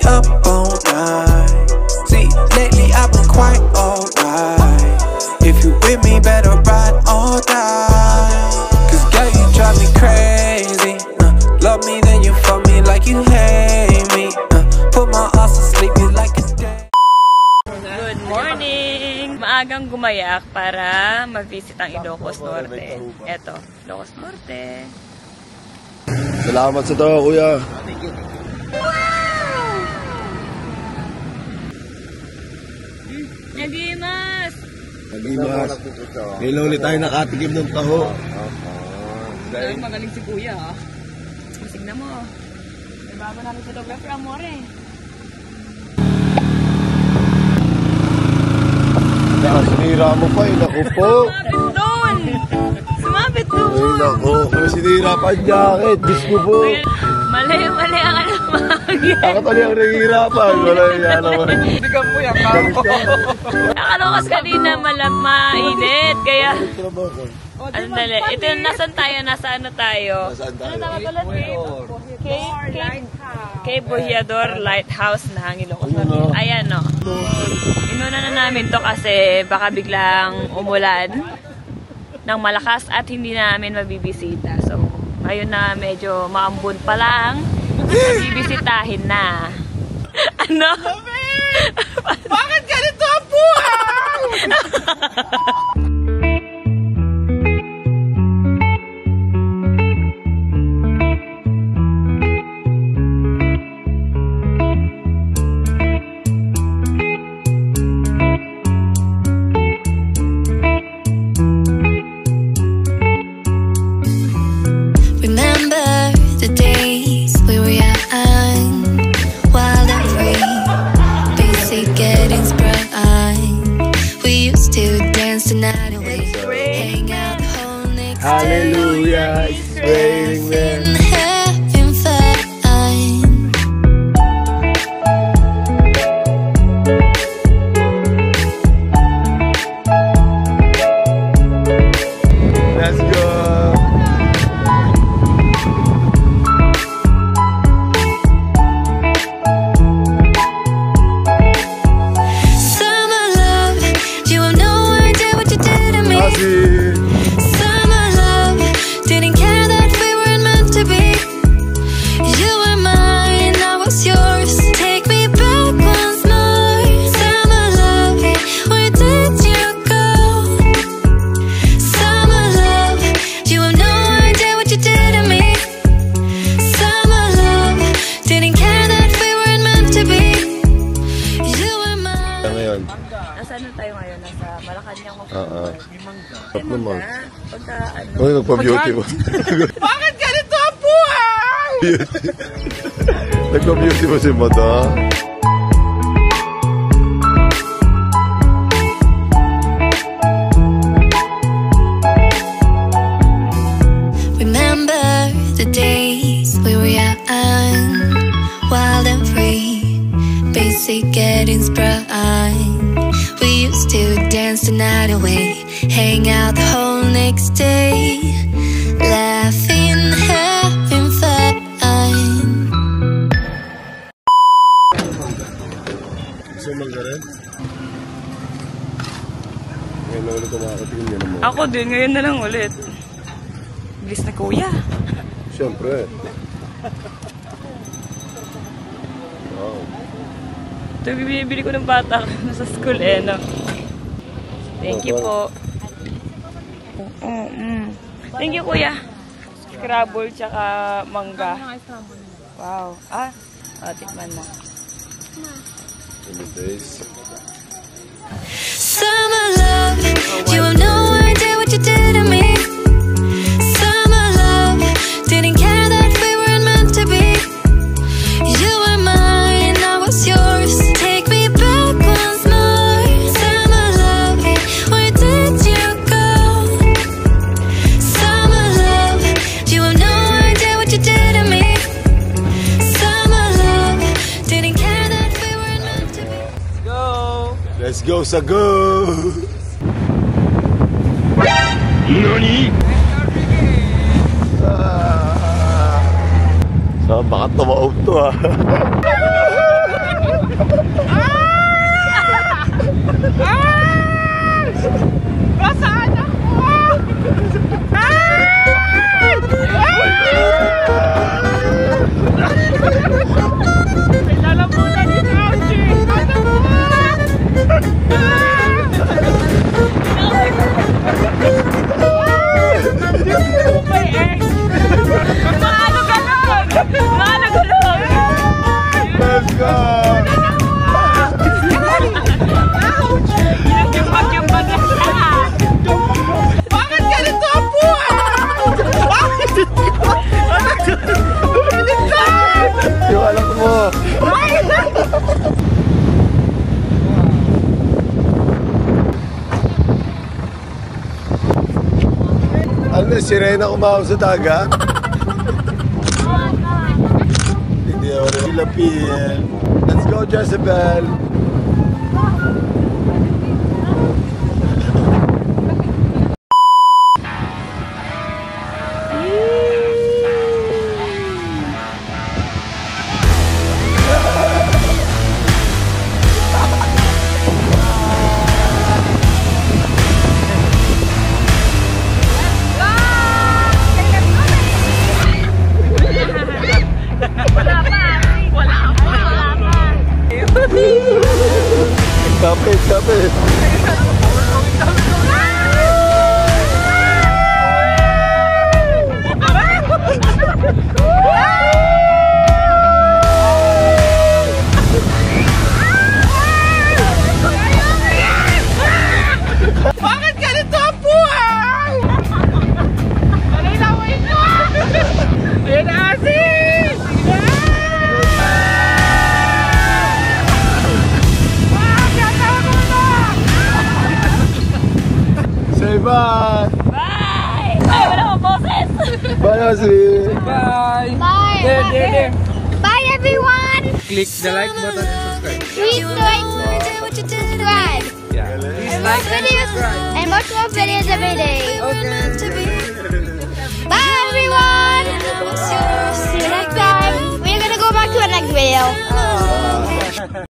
up all night. See, lately I've been quite alright. If you with me, better ride or die. Cause girl, you drive me crazy. Love me, then you fuck me like you hate me. Put my ass to sleep, you like a day. Good morning! Maagang gumayak para ma-visit ang Ilocos Norte. Eto, Ilocos Norte. Salamat sa to, kuya. Wow! Nagimas! Nagimas. Ngayon ulit tayo nakatikim ng taho. Magaling si kuya, ha? Tignan mo. May bago namin photographer, amore. Sinira mo pa, naku po. Sumapit doon! Sumapit doon! Ay, naku. Sinira pa ang jacket. Diyos ko po. Mali ang alamagi. Ako tali ang nahihirapan. Wala yan naman. Hindi ka po yung kako. Nakalokas kanina mainit. Kaya... Ano dali? Ito yung nasan tayo? Nasa ano tayo? Ano tawag ulit? Cape Bohiador Lighthouse na ang Ilocos Norte. Ayan, no. Inuna na namin to kasi baka biglang umulan ng malakas at hindi namin mabibisita. So, ngayon na medyo maambon pa lang, bibisitahin na. Ano? Bakit ganito ang buhay? Hallelujah, it's raining men. Having fun. Let's go. Summer love, you have no idea what you did to me. Summer love, didn't care that we weren't meant to be. You were mine, I was yours. Take me back once more. Summer love, where did you go? Summer love, you have no idea what you did to me. Summer love, didn't care that we weren't meant to be. You were mine. Ngayon. Nasaan na tayo ngayon? Nasa Malacanang. Top naman. Pagka ano? Uy, nagpa-beauty mo. Bakit ganito ang buhay? Nagpa-beauty mo si Mada. Remember the days we were young, wild and free, basic getting sprung. We used to dance the night away, hang out the whole next day, laughing, having fun. Gusto mo ka rin? Ngayon na ulit kumakatingin niya naman. Ako din, ngayon na lang ulit. Bilis na kuya. Siyempre. Wow. Ito yung binibili ko ng bata sa school eh, no? Thank you po. Thank you, kuya. Scrabble tsaka mangga. Wow. Tikman mo. In the days. Summer love, you have no idea what you did to me. Summer love, didn't care that we weren't meant to be. You were mine, I was yours. Take me back once more. Summer love, where did you go? Summer love, you have no idea what you did to me. Summer love, didn't care that we weren't meant to be. Let's go sa go! NANI?! Saan baka tumaob to ha? Basaan ako! Lalamunan ni Nauchi! May egg! Paano ganon? Paano ganon? Let's go! Yung na siya! Bakit ganito ang buhay? Bakit ganito? Yung alam mo. Ano, sirena umahon sa dagat? Hindi ako rin lapin. Let's go, Jezebel! Kapit, kapit! Bakit ganito ang buhay? Nalilawin ko! Ayan na, Asis! Say bye! Bye! Ay, wala akong boses! Bye, Ozzy! Bye! Bye. Bye, everyone. Click the like button and subscribe. Please like, subscribe, Yeah. Please like and subscribe. and watch more videos every day. Bye, everyone. See you next time. We're gonna go back to our next video.